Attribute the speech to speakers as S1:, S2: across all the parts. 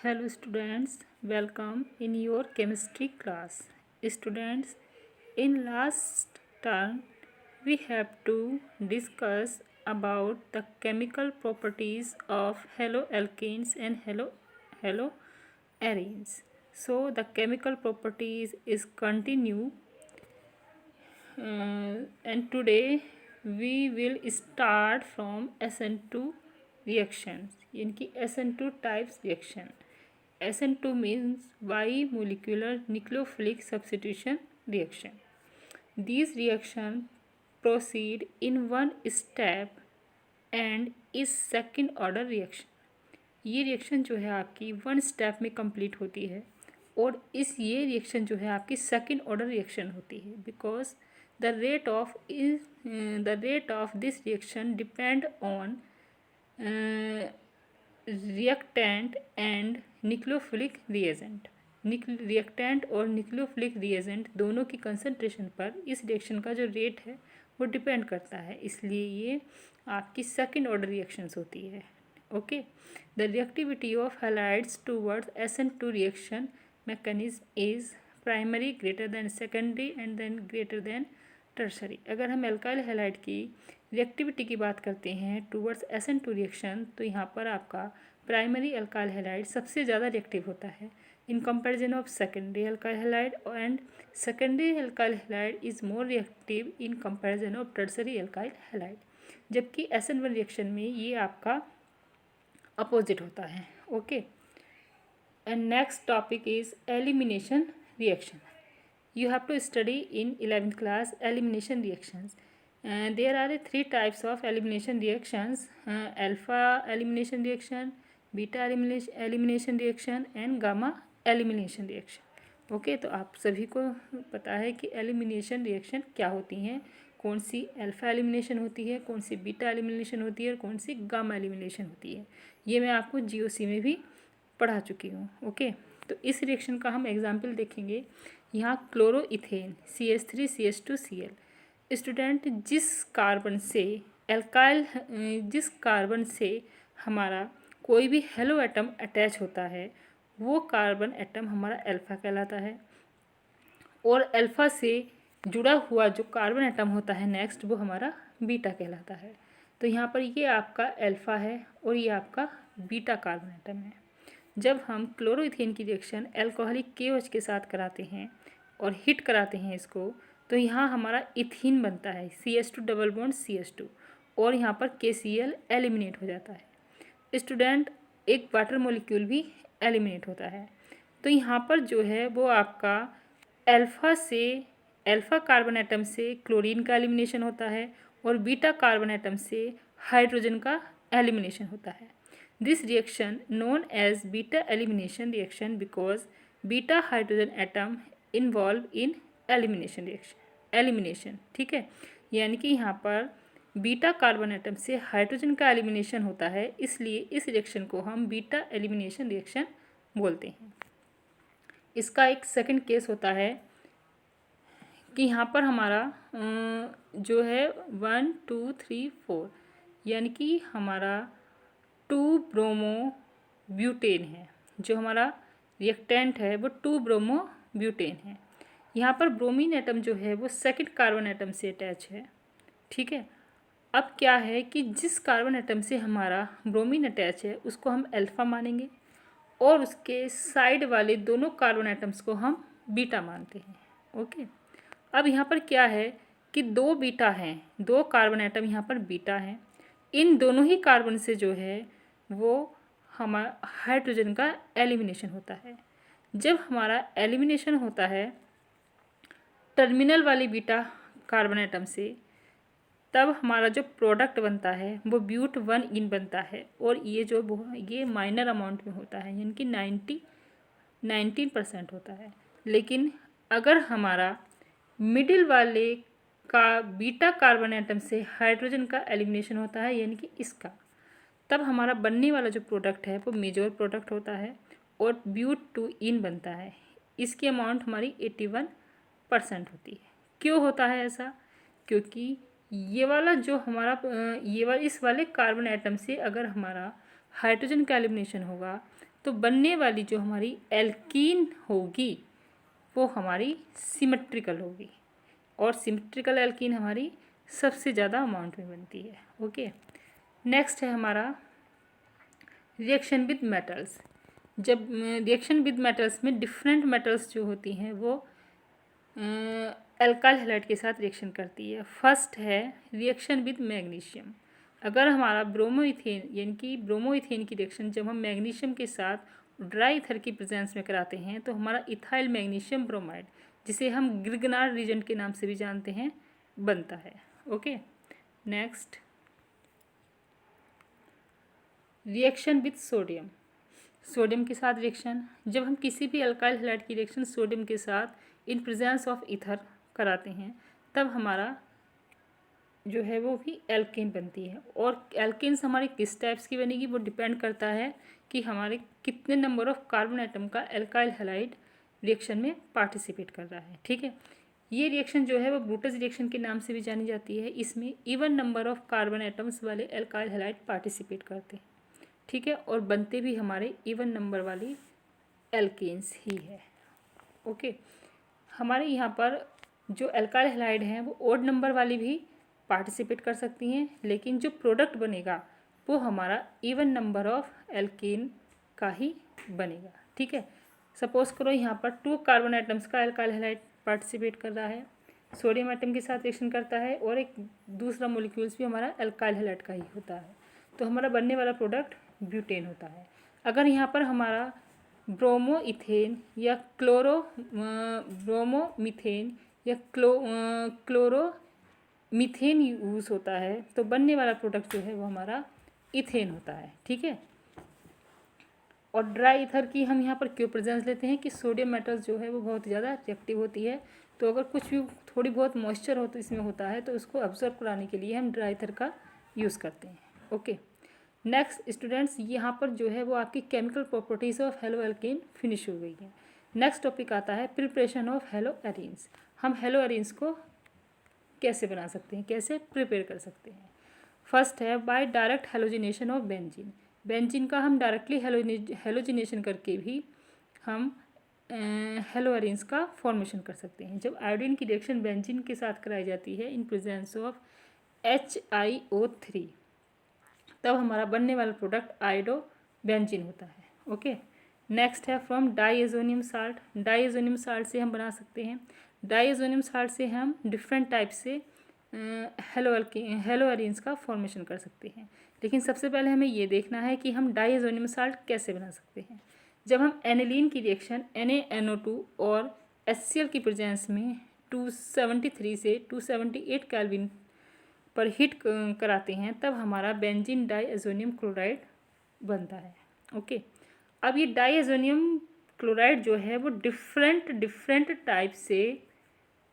S1: Hello students, welcome in your chemistry class. Students, in last turn we have to discuss about the chemical properties of haloalkanes and haloarenes. So the chemical properties is continue and today we will start from SN2 reactions यानी कि SN2 types reaction. SN2 means bimolecular nucleophilic substitution reaction. These reactions proceed in one step and is second order reaction. ये reaction जो है आपकी one step में complete होती है और ये रिएक्शन जो है आपकी सेकंड ऑर्डर रिएक्शन होती है because the rate of this reaction depend on reactant and nucleophilic reagent. Reactant और न्यूक्लियोफिलिक रिएजेंट दोनों की कंसंट्रेशन पर इस रिएक्शन का जो रेट है वो डिपेंड करता है, इसलिए ये आपकी सेकंड ऑर्डर रिएक्शंस होती है. Okay, the reactivity of halides towards SN2 reaction mechanism is primary greater than secondary and then greater than tertiary. अगर हम एल्काइल हैलाइड की रिएक्टिविटी की बात करते हैं टूवर्ड्स SN2 रिएक्शन तो यहाँ पर आपका प्राइमरी एल्काइल हैलाइड सबसे ज़्यादा रिएक्टिव होता है in comparison of secondary alkyl halide and secondary alkyl halide is more reactive in comparison of tertiary alkyl halide. जबकि SN1 रिएक्शन में ये आपका अपोजिट होता है. Okay, and next topic is elimination reaction. You have to study in 11th class elimination reactions. There are three types of elimination reactions: alpha elimination reaction, beta elimination reaction and gamma elimination reaction. Okay, तो आप सभी को पता है कि elimination reaction क्या होती हैं, कौन सी अल्फा एलिमिनेशन होती है, कौन सी बीटा एलिमिनेशन होती है और कौन सी गामा एलिमिनेशन होती है. ये मैं आपको GOC में भी पढ़ा चुकी हूँ. ओके, तो इस रिएक्शन का हम एग्जाम्पल देखेंगे. यहाँ क्लोरोइथेन CH3CH2Cl. स्टूडेंट, जिस कार्बन से हमारा कोई भी हेलो एटम अटैच होता है वो कार्बन एटम हमारा अल्फा कहलाता है और अल्फा से जुड़ा हुआ जो कार्बन एटम होता है नेक्स्ट वो हमारा बीटा कहलाता है. तो यहाँ पर ये आपका अल्फा है और ये आपका बीटा कार्बन एटम है. जब हम क्लोरोइथेन की रिएक्शन अल्कोहलिक KOH के साथ कराते हैं और हिट कराते हैं इसको तो यहाँ हमारा इथीन बनता है CH2 डबल बॉन्ड CH2 और यहाँ पर KCl एलिमिनेट हो जाता है. स्टूडेंट, एक वाटर मॉलिक्यूल भी एलिमिनेट होता है. तो यहाँ पर जो है वो आपका अल्फा कार्बन एटम से क्लोरीन का एलिमिनेशन होता है और बीटा कार्बन एटम से हाइड्रोजन का एलिमिनेशन होता है. This reaction known as beta elimination reaction because beta hydrogen atom involved in elimination. ठीक है, यानी कि यहाँ पर बीटा कार्बन एटम से हाइड्रोजन का एलिमिनेशन होता है, इसलिए इस रिएक्शन को हम बीटा एलिमिनेशन रिएक्शन बोलते हैं. इसका एक सेकंड केस होता है कि यहाँ पर हमारा जो है 1 2 3 4 यानी कि हमारा 2 ब्रोमो ब्यूटेन है. जो हमारा रिएक्टेंट है वो 2 ब्रोमो ब्यूटेन है. यहाँ पर ब्रोमीन एटम जो है वो सेकंड कार्बन एटम से अटैच है. ठीक है, अब क्या है कि जिस कार्बन एटम से हमारा ब्रोमीन अटैच है उसको हम अल्फा मानेंगे और उसके साइड वाले दोनों कार्बन एटम्स को हम बीटा मानते हैं. ओके, अब यहाँ पर क्या है कि दो बीटा हैं, दो कार्बन एटम यहाँ पर बीटा हैं. इन दोनों ही कार्बन से जो है वो हमारा हाइड्रोजन का एलिमिनेशन होता है. जब हमारा एलिमिनेशन होता है टर्मिनल वाली बीटा कार्बन एटम से तब हमारा जो प्रोडक्ट बनता है वो ब्यूट 1 बनता है और ये माइनर अमाउंट में होता है यानी कि 19% होता है. लेकिन अगर हमारा मिडिल वाले का बीटा कार्बन एटम से हाइड्रोजन का एलिमिनेशन होता है यानी कि इसका, तब हमारा बनने वाला जो प्रोडक्ट है वो मेजर प्रोडक्ट होता है और ब्यूट 2 बनता है. इसकी अमाउंट हमारी 81% होती है. क्यों होता है ऐसा? क्योंकि ये वाला जो हमारा इस वाले कार्बन एटम से अगर हमारा हाइड्रोजन का एलिमिनेशन होगा तो बनने वाली जो हमारी एल्कीन होगी वो हमारी सिमेट्रिकल होगी, और सिमेट्रिकल एल्कीन हमारी सबसे ज़्यादा अमाउंट में बनती है। ओके, नेक्स्ट है हमारा रिएक्शन विद मेटल्स। जब रिएक्शन विद मेटल्स में डिफरेंट मेटल्स जो होती हैं वो अल्काइल हैलाइड के साथ रिएक्शन करती है। फर्स्ट है रिएक्शन विद मैग्नीशियम। अगर हमारा ब्रोमोइथेन यानी कि ब्रोमोइथेन की रिएक्शन जब हम मैग्नीशियम के साथ ड्राई ईथर की प्रेजेंस में कराते हैं तो हमारा इथाइल मैग्नीशियम ब्रोमाइड, जिसे हम ग्रिगनार्ड रीजेंट के नाम से भी जानते हैं, बनता है। Okay, next reaction with sodium. Sodium के साथ रिएक्शन, जब हम किसी भी अल्काइल हैलाइड की रिएक्शन सोडियम के साथ इन प्रेजेंस ऑफ ईथर कराते हैं तब हमारा जो है वो भी एल्केन बनती है। और एल्केन्स हमारे किस टाइप्स की बनेगी वो डिपेंड करता है कि हमारे कितने नंबर ऑफ कार्बन एटम का अल्काइल हैलाइड रिएक्शन में पार्टिसिपेट कर रहा है। ठीक है, ये रिएक्शन जो है वो ब्रूटस रिएक्शन के नाम से भी जानी जाती है। इसमें even number of carbon atoms वाले अल्काइल हैलाइड पार्टिसिपेट करते हैं। ठीक है, और बनते भी हमारे इवन नंबर वाली एल्केन्स ही है। ओके, हमारे यहाँ पर जो अल्काइल हैलाइड हैं वो ओड नंबर वाली भी पार्टिसिपेट कर सकती हैं, लेकिन जो प्रोडक्ट बनेगा वो हमारा इवन नंबर ऑफ एल्केन का ही बनेगा। ठीक है, सपोज करो यहाँ पर 2 कार्बन एटम्स का अल्काइल हैलाइड पार्टिसिपेट कर रहा है, सोडियम एटम के साथ रिएक्शन करता है, और एक दूसरा मोलिक्यूल्स भी हमारा अल्काइल हैलाइड का ही होता है, तो हमारा बनने वाला प्रोडक्ट ब्यूटेन होता है। अगर यहाँ पर हमारा ब्रोमोइथेन या ब्रोमोमीथेन या क्लोरोमीथेन यूज़ होता है तो बनने वाला प्रोडक्ट जो है वो हमारा इथेन होता है। ठीक है, और ड्राई ईथर की हम यहाँ पर क्यों प्रेजेंस लेते हैं कि सोडियम मेटल्स जो है वो बहुत ज़्यादा रिएक्टिव होती है, तो अगर कुछ भी थोड़ी बहुत मॉइस्चर हो तो इसमें होता है तो उसको ऑब्जर्व कराने के लिए हम ड्राई ईथर का यूज़ करते हैं। ओके, नेक्स्ट स्टूडेंट्स, यहाँ पर जो है वो आपकी chemical properties of halo alkane finish हो गई है। नेक्स्ट टॉपिक आता है प्रिपरेशन ऑफ हेलो एरीन्स। हम हेलो एरीन्स को कैसे बना सकते हैं, कैसे प्रिपेयर कर सकते हैं। फर्स्ट है by direct halogenation of benzene. Benzene का हम डायरेक्टली हेलोजिनेशन करके भी हम हेलो एरीन्स का फॉर्मेशन कर सकते हैं। जब आयोडीन की रिएक्शन बेंजीन के साथ कराई जाती है इन प्रेजेंस ऑफ HiO3 तब हमारा बनने वाला प्रोडक्ट आयोडो बेंजीन होता है। ओके, नेक्स्ट है from diazonium salt. Diazonium salt से हम बना सकते हैं, डाईएजोनियम साल्ट से हम डिफरेंट टाइप से हेलो एरीन्स का फॉर्मेशन कर सकते हैं। लेकिन सबसे पहले हमें ये देखना है कि हम डाईएजोनियम साल्ट कैसे बना सकते हैं। जब हम एनिलीन की रिएक्शन NaNO2 और HCl की प्रेजेंस में 273 से 278 केल्विन पर हीट कराते हैं तब हमारा बेंजीन डाईएजोनियम क्लोराइड बनता है। ओके, अब ये डाईएजोनियम क्लोराइड जो है वो डिफरेंट टाइप से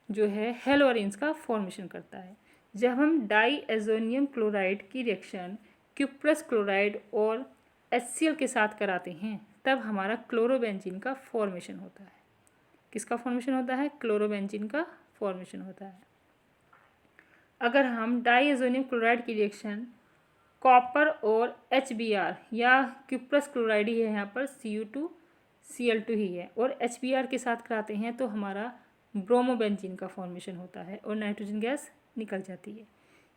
S1: जो है हेलो एरीन्स का फॉर्मेशन करता है। जब हम डाईएजोनियम क्लोराइड की रिएक्शन क्यूप्रस क्लोराइड और HCl के साथ कराते हैं तब हमारा क्लोरोबेंजीन का फॉर्मेशन होता है। किसका फॉर्मेशन होता है? क्लोरोबेंजीन का फॉर्मेशन होता है। अगर हम डाईएजोनियम क्लोराइड की रिएक्शन कॉपर और HBr या क्यूप्रस क्लोराइड ही है, यहाँ पर Cu2Cl2 ही है, और HBr के साथ कराते हैं तो हमारा ब्रोमोबेंजीन का फॉर्मेशन होता है और नाइट्रोजन गैस निकल जाती है।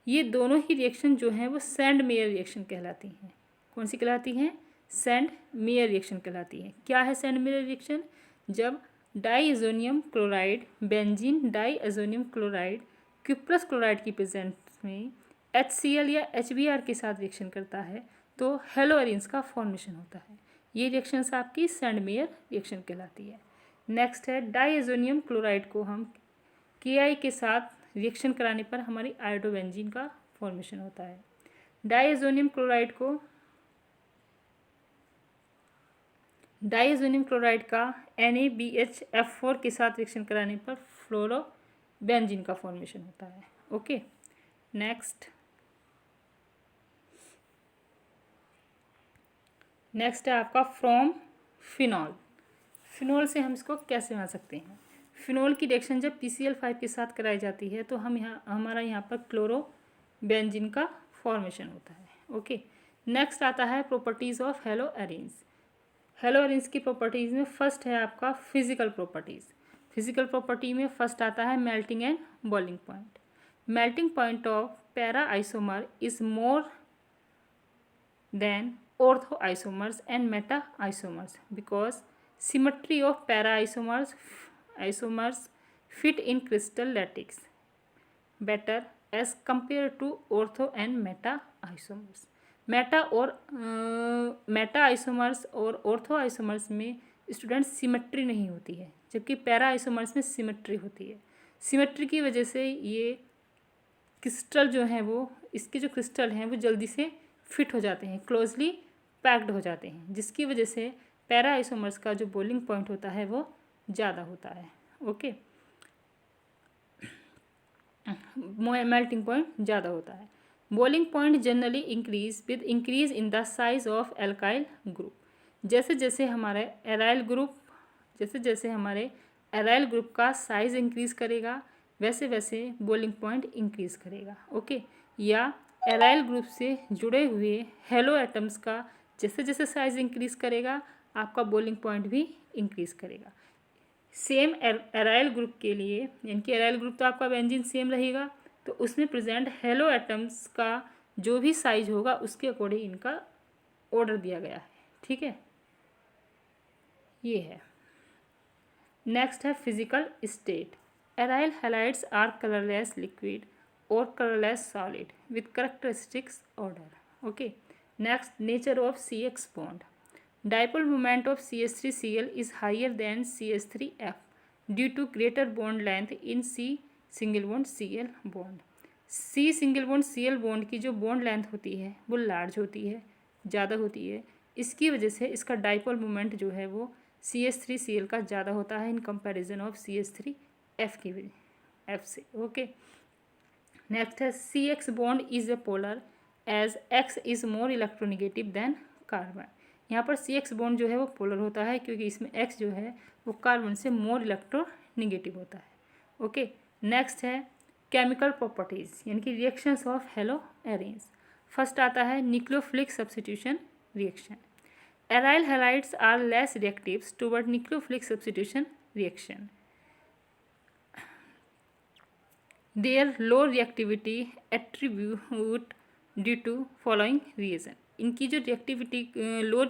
S1: ये दोनों ही रिएक्शन जो हैं वो सैंड मेयर रिएक्शन कहलाती हैं। कौन सी कहलाती हैं? सैंड मेयर रिएक्शन कहलाती है। क्या है सैंड मेयर रिएक्शन? जब diazonium chloride benzene diazonium chloride cuprous chloride की प्रेजेंस में HCl या HBr के साथ रिएक्शन करता है तो हेलो एरीन्स का फॉर्मेशन होता है। ये रिएक्शंस आपकी सैंड मेयर रिएक्शन कहलाती है। नेक्स्ट है डाईएजोनियम क्लोराइड को हम Ki के साथ रिएक्शन कराने पर हमारी आयोडोबेंजीन का फॉर्मेशन होता है। डाईएजोनियम क्लोराइड का NaBHF4 के साथ रिएक्शन कराने पर फ्लोरोबेंजीन का फॉर्मेशन होता है। ओके, नेक्स्ट है आपका फ्रॉम फिनॉल। फिनॉल से हम इसको कैसे बना सकते हैं? फिनॉल की रिएक्शन जब PCl5 के साथ कराई जाती है तो हमारा यहाँ पर क्लोरोबेंजीन का फॉर्मेशन होता है। ओके, नेक्स्ट आता है प्रॉपर्टीज़ ऑफ हेलो एरीन्स। हेलोरेंस की प्रॉपर्टीज़ में फर्स्ट है आपका फिजिकल प्रॉपर्टीज़। फिजिकल प्रॉपर्टी में फर्स्ट आता है melting and boiling point. Melting point of para isomer is more than ortho isomers and meta isomers because symmetry of para isomers fit in crystal lattice better as compared to ortho and meta isomers। Meta isomers और ortho isomers में student symmetry नहीं होती है, जबकि para isomers में symmetry होती है। Symmetry की वजह से ये क्रिस्टल जो हैं वो, इसके जो क्रिस्टल हैं वो जल्दी से फिट हो जाते हैं, क्लोजली पैक्ड हो जाते हैं, जिसकी वजह से पैरा आइसोमर्स का जो बॉइलिंग पॉइंट होता है वो ज़्यादा होता है। ओके, मेल्टिंग पॉइंट ज़्यादा होता है। Boiling point generally increase with increase in the size of alkyl group. जैसे जैसे हमारे एराइल ग्रुप का साइज इंक्रीज करेगा वैसे वैसे बॉइलिंग पॉइंट इंक्रीज करेगा। ओके, या एराइल ग्रुप से जुड़े हुए हेलो एटम्स का जैसे जैसे साइज इंक्रीज करेगा आपका बॉइलिंग पॉइंट भी इंक्रीज करेगा। सेम एराइल ग्रुप के लिए, यानी कि एराइल ग्रुप तो आपका बेंजीन सेम रहेगा, तो उसमें प्रेजेंट हेलो एटम्स का जो भी साइज होगा उसके अकॉर्डिंग इनका ऑर्डर दिया गया है। ठीक है, ये है। नेक्स्ट है physical state. Aryl halides are colourless liquid और colourless solid with characteristics order. Okay, next nature of CX bond. Dipole moment of CH3Cl is higher than CH3F due to greater bond length in C single bond Cl bond। C single bond Cl bond की जो bond length होती है वो large होती है, ज़्यादा होती है, इसकी वजह से इसका डाइपोल मोमेंट जो है वो CH3Cl का ज़्यादा होता है इन कंपैरिजन ऑफ CH3F की वजह F से। ओके, नेक्स्ट है CX bond is a polar as X is more electronegative than carbon. यहाँ पर CX बॉन्ड जो है वो पोलर होता है क्योंकि इसमें X जो है वो कार्बन से मोर इलेक्ट्रोनेगेटिव होता है। ओके, नेक्स्ट है केमिकल प्रॉपर्टीज़, यानी कि reactions of haloarenes. First आता है nucleophilic substitution reaction. Aryl halides are less reactives toward nucleophilic substitution reaction. Their low reactivity attribute due to following reason. इनकी जो लो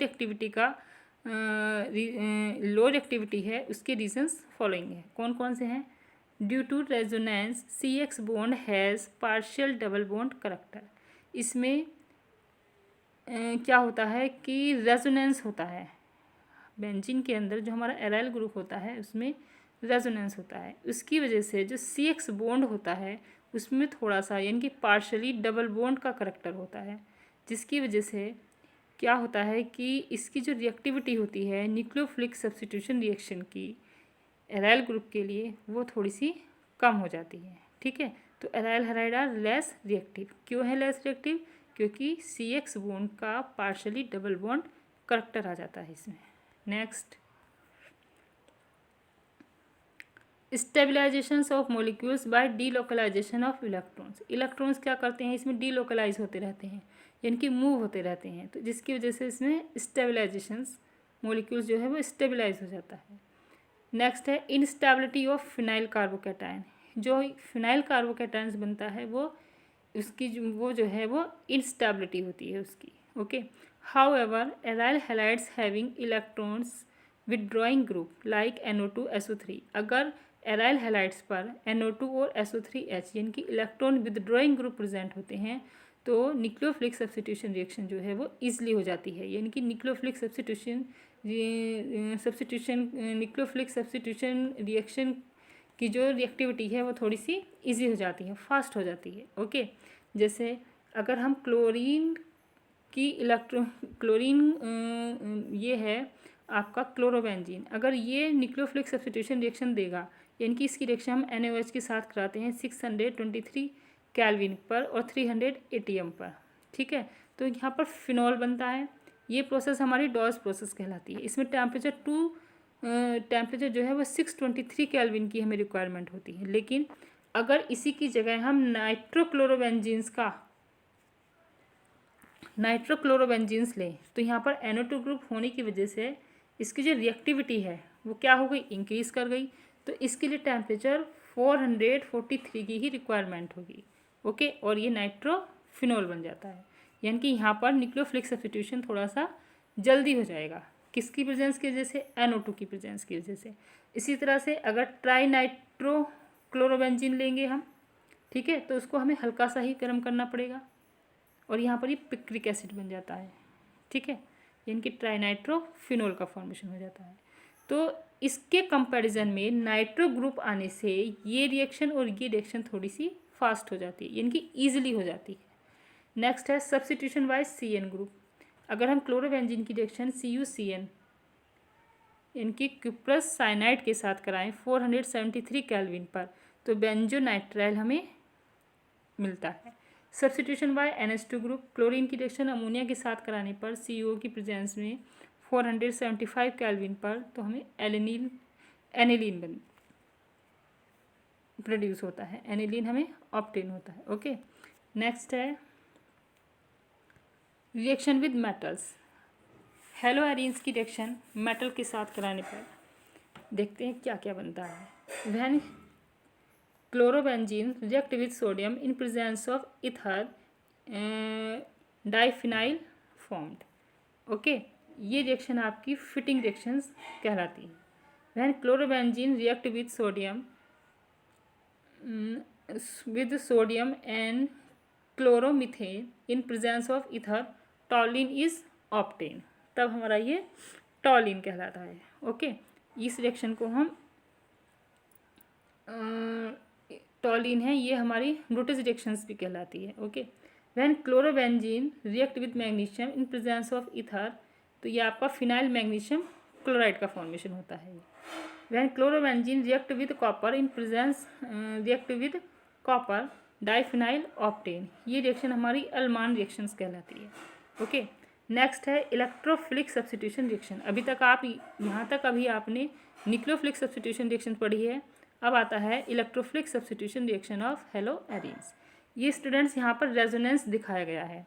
S1: रिएक्टिविटी है उसके रीजंस फॉलोइंग है। कौन कौन से हैं? Due to resonance CX bond has partial double bond character. इसमें क्या होता है कि रेजोनेंस होता है, बेंजीन के अंदर जो हमारा एराइल ग्रुप होता है उसमें रेजोनेंस होता है, उसकी वजह से जो CX बॉन्ड होता है उसमें थोड़ा सा यानी कि पार्शली डबल बॉन्ड का करेक्टर होता है, जिसकी वजह से क्या होता है कि इसकी जो रिएक्टिविटी होती है न्यूक्लियोफिलिक सब्स्टिट्यूशन रिएक्शन की एराइल ग्रुप के लिए वो थोड़ी सी कम हो जाती है। ठीक है, तो aryl halide are less reactive. क्यों है लेस रिएक्टिव? क्योंकि CX बॉन्ड का पार्शली डबल बॉन्ड करेक्टर आ जाता है इसमें। Next, stabilisations of molecules by delocalisation of electrons. Electrons क्या करते हैं इसमें डीलोकलाइज होते रहते हैं, यानी कि मूव होते रहते हैं, तो जिसकी वजह से इसमें स्टेबलाइजेशंस मॉलिक्यूल्स जो है वो स्टेबलाइज हो जाता है। नेक्स्ट है इंस्टेबिलिटी ऑफ फिनाइल कार्बोकैटायन। जो फिनाइल कार्बोकैटायन्स बनता है वो जो है वो इंस्टेबिलिटी होती है उसकी। Okay, however aryl halides having electrons withdrawing group like NO2SO3। अगर एराइल हैलाइड्स पर NO2 और SO3H यानी कि इलेक्ट्रॉन विदड्रॉइंग ग्रुप प्रेजेंट होते हैं तो न्यूक्लियोफिलिक सब्स्टिट्यूशन रिएक्शन जो है वो ईजिली हो जाती है, यानी कि न्यूक्लियोफिलिक सब्स्टिट्यूशन रिएक्शन की जो रिएक्टिविटी है वो थोड़ी सी इजी हो जाती है, फास्ट हो जाती है। ओके, जैसे अगर हम क्लोरीन ये है आपका क्लोरोबेंजीन, अगर ये न्यूक्लियोफिलिक सब्स्टिट्यूशन रिएक्शन देगा, यानी कि इसकी रिएक्शन हम NaOH के साथ कराते हैं 623 केल्विन पर और 300 ATM पर। ठीक है, तो यहाँ पर फिनॉल बनता है। ये प्रोसेस हमारी डॉस प्रोसेस कहलाती है। इसमें टेम्परेचर जो है वो 623 केल्विन की हमें रिक्वायरमेंट होती है, लेकिन अगर इसी की जगह हम नाइट्रोक्लोरोबेंजीन्स लें तो यहाँ पर NO2 ग्रुप होने की वजह से इसकी जो रिएक्टिविटी है वो क्या हो गई, इंक्रीज़ कर गई। तो इसके लिए टेम्परेचर 443 की ही रिक्वायरमेंट होगी। ओके, और ये नाइट्रोफिनॉल बन जाता है। यानी कि यहाँ पर न्यूक्लियोफिलिक सब्स्टिट्यूशन थोड़ा सा जल्दी हो जाएगा, किसकी प्रेजेंस की वजह से, NO2 की प्रेजेंस की वजह से। इसी तरह से अगर ट्राई नाइट्रो क्लोरोबेंजीन लेंगे हम, ठीक है, तो उसको हमें हल्का सा ही गर्म करना पड़ेगा और यहाँ पर ये पिक्रिक एसिड बन जाता है, ठीक है, यानी कि ट्राइनाइट्रोफिनॉल का फॉर्मेशन हो जाता है। तो इसके कंपैरिजन में नाइट्रो ग्रुप आने से ये रिएक्शन और ये रिएक्शन थोड़ी सी फास्ट हो जाती है, यानी कि ईजिली हो जाती है। नेक्स्ट है सब्स्टिट्यूशन बाय CN ग्रुप। अगर हम क्लोरोबेंजीन की रिएक्शन CuCN यानी कि क्यूप्रस साइनाइड के साथ कराएं 473 केल्विन पर, तो बेंजोनाइट्राइल हमें मिलता है। Substitution by NH2 group, chlorine की रिएक्शन अमोनिया के साथ कराने पर CO की प्रेजेंस में 475 केल्विन पर, तो हमें एनिलीन प्रोड्यूस होता है, एनिलीन हमें ऑब्टेन होता है। ओके, नेक्स्ट है reaction with metals. Hello arenes की रिएक्शन मेटल के साथ कराने पर देखते हैं क्या क्या बनता है। When chlorobenzene react with sodium in presence of ether diphenyl formed. Okay, ये रिएक्शन आपकी फिटिंग रिएक्शंस कहलाती है। When chlorobenzene react with sodium and chloromethane in presence of ether टॉलिन is obtain, तब हमारा ये टॉलिन कहलाता है। ओके, इस रिएक्शन को हम टॉलिन है, ये हमारी ब्रूटिश रिएक्शंस भी कहलाती है। Okay, when chlorobenzene react with magnesium in presence of ether, तो ये आपका फिनाइल मैग्नीशियम क्लोराइड का फॉर्मेशन होता है। When chlorobenzene react with copper in presence react with copper diphenyl obtain, ये रिएक्शन हमारी अल्मान रिएक्शंस कहलाती है। ओके, नेक्स्ट है इलेक्ट्रोफिलिक सब्स्टिट्यूशन रिएक्शन। अभी तक आप यहाँ तक अभी आपने न्यूक्लियोफिलिक सब्स्टिट्यूशन रिएक्शन पढ़ी है, अब आता है electrophilic substitution reaction of hello arenes. ये स्टूडेंट्स यहाँ पर रेजोनेंस दिखाया गया है,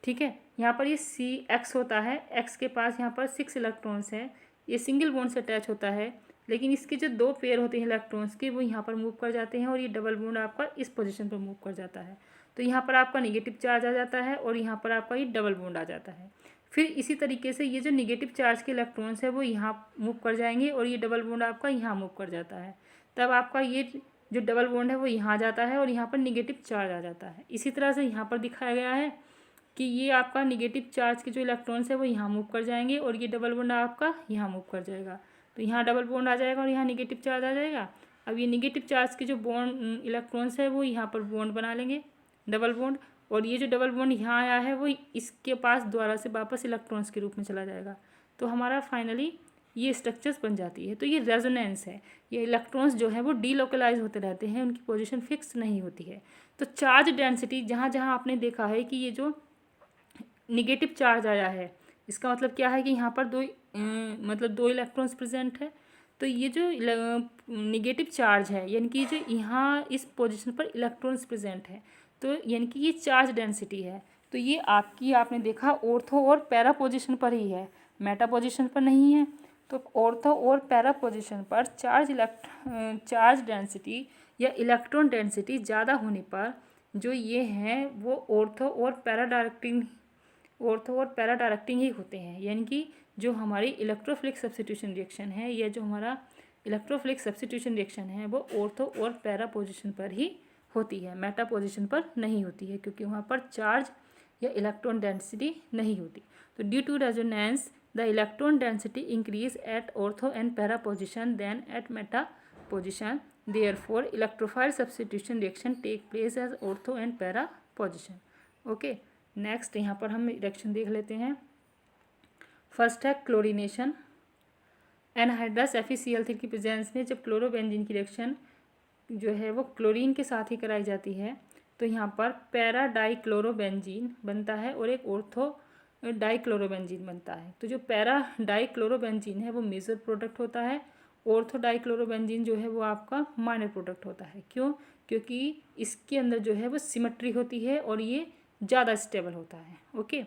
S1: ठीक है। यहाँ पर ये CX होता है, X के पास यहाँ पर 6 इलेक्ट्रॉन्स हैं, ये सिंगल बॉन्ड से अटैच होता है, लेकिन इसके जो 2 पेयर होते हैं इलेक्ट्रॉन्स के वो यहाँ पर मूव कर जाते हैं और ये डबल बॉन्ड आपका इस पोजीशन पर मूव कर जाता है। तो यहाँ पर आपका निगेटिव चार्ज आ जाता है और यहाँ पर आपका ये डबल बॉन्ड आ जाता है। फिर इसी तरीके से ये जो निगेटिव चार्ज के इलेक्ट्रॉन्स है वो यहाँ मूव कर जाएंगे और ये डबल बॉन्ड आपका यहाँ मूव कर जाता है, तब आपका ये जो डबल बॉन्ड है वो यहाँ आ जाता है और यहाँ पर निगेटिव चार्ज आ जाता है। इसी तरह से यहाँ पर दिखाया गया है कि ये आपका निगेटिव चार्ज के जो इलेक्ट्रॉन्स है वो यहाँ मूव कर जाएंगे और ये डबल बॉन्ड आपका यहाँ मूव कर जाएगा, तो यहाँ डबल बॉन्ड आ जाएगा और यहाँ निगेटिव चार्ज आ जाएगा। अब ये निगेटिव चार्ज के जो बॉन्ड इलेक्ट्रॉन्स है वो यहाँ पर बॉन्ड बना लेंगे डबल बॉन्ड, और ये जो डबल बॉन्ड यहाँ आया है वो इसके पास दोबारा से वापस इलेक्ट्रॉन्स के रूप में चला जाएगा, तो हमारा फाइनली ये स्ट्रक्चर्स बन जाती है। तो ये रेजोनेंस है, ये इलेक्ट्रॉन्स जो है वो डीलोकलाइज होते रहते हैं, उनकी पोजीशन फिक्स नहीं होती है। तो चार्ज डेंसिटी जहाँ जहाँ आपने देखा है कि ये जो निगेटिव चार्ज आया है, इसका मतलब क्या है कि यहाँ पर दो इलेक्ट्रॉन्स प्रेजेंट है, तो ये जो निगेटिव चार्ज है यानी कि जो यहाँ इस पोजीशन पर इलेक्ट्रॉन्स प्रेजेंट है, तो यानी कि ये चार्ज डेंसिटी है। तो ये आपने देखा ऑर्थो और पैरा पोजीशन पर ही है, मेटा पोजीशन पर नहीं है। तो ऑर्थो और पैरा पोजीशन पर चार्ज डेंसिटी या इलेक्ट्रॉन डेंसिटी ज़्यादा होने पर जो ये हैं वो ऑर्थो और पैरा डायरेक्टिंग ही होते हैं, यानी कि जो हमारी इलेक्ट्रोफिलिक सब्स्टिट्यूशन रिएक्शन है या जो हमारा इलेक्ट्रोफिलिक सब्स्टिट्यूशन रिएक्शन है वो ऑर्थो और पैरा पोजीशन पर ही होती है, मेटा पोजीशन पर नहीं होती है, क्योंकि वहाँ पर चार्ज या इलेक्ट्रॉन डेंसिटी नहीं होती। तो due to resonance the electron density increase at ortho and para position then at meta position, therefore electrophile substitution reaction take place as ortho and para position. Okay, next यहाँ पर हम reaction देख लेते हैं। First है chlorination. Anhydrous FeCl3 की presence में जब क्लोरोबेंजीन की रिएक्शन जो है वो क्लोरीन के साथ ही कराई जाती है, तो यहाँ पर पैरा डाइक्लोरोबेंजीन बनता है और एक ऑर्थो डाइक्लोरोबेंजीन बनता है। तो जो पैरा डाइक्लोरोबेंजीन है वो मेजर प्रोडक्ट होता है, ऑर्थो डाइक्लोरोबेंजीन जो है वो आपका माइनर प्रोडक्ट होता है। क्यों? क्योंकि इसके अंदर जो है वो सिमेट्री होती है और ये ज़्यादा स्टेबल होता है। ओके,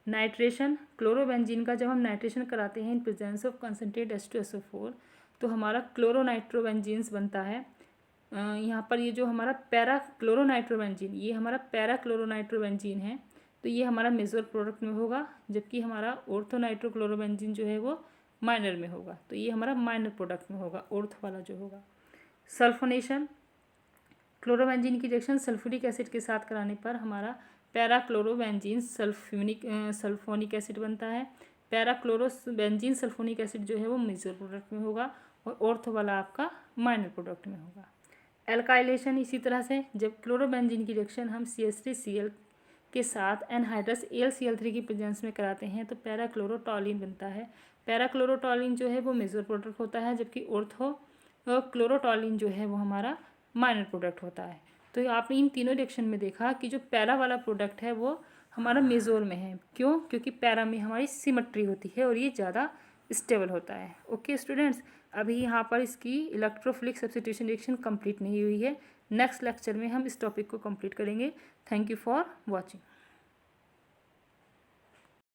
S1: नाइट्रेशन क्लोरोबेंजीन का जब हम नाइट्रेशन कराते हैं in presence of concentrate H2SO4 तो हमारा क्लोरोनाइट्रोबेंजीन्स बनता है। यहाँ पर ये जो हमारा पैरा क्लोरोनाइट्रोबेंजीन, ये हमारा पैरा क्लोरोनाइट्रोबेंजीन है, तो ये हमारा मेजर प्रोडक्ट में होगा, जबकि हमारा ऑर्थोनाइट्रोक्लोरोबेंजीन जो है वो माइनर में होगा, तो ये हमारा माइनर प्रोडक्ट में होगा, ऑर्थो वाला जो होगा। सल्फोनेशन, क्लोरोबेंजीन की रिएक्शन सल्फ्यूरिक एसिड के साथ कराने पर हमारा पैराक्लोरोबेंजीन सल्फोनिक एसिड बनता है। पैराक्लोरोबेंजीन सल्फोनिक एसिड जो है वो मेजर प्रोडक्ट में होगा और ऑर्थो वाला आपका माइनर प्रोडक्ट में होगा। एल्काइलेशन, इसी तरह से जब क्लोरोबेंजीन की रिएक्शन हम CH3Cl के साथ एनहाइड्रस AlCl3 की प्रेजेंस में कराते हैं तो पैराक्लोरोटोलिन बनता है। पैराक्लोरोटोलिन जो है वो मेजर प्रोडक्ट होता है, जबकि ऑर्थो क्लोरोटोलिन जो है वो हमारा माइनर प्रोडक्ट होता है। तो आपने इन तीनों रिएक्शन में देखा कि जो पैरा वाला प्रोडक्ट है वो हमारा मेजोर में है। क्यों? क्योंकि पैरा में हमारी सिमेट्री होती है और ये ज़्यादा स्टेबल होता है। ओके स्टूडेंट्स, अभी यहाँ पर इसकी इलेक्ट्रोफिलिक सब्स्टिट्यूशन रिएक्शन कंप्लीट नहीं हुई है। नेक्स्ट लेक्चर में हम इस टॉपिक को कंप्लीट करेंगे। Thank you for watching.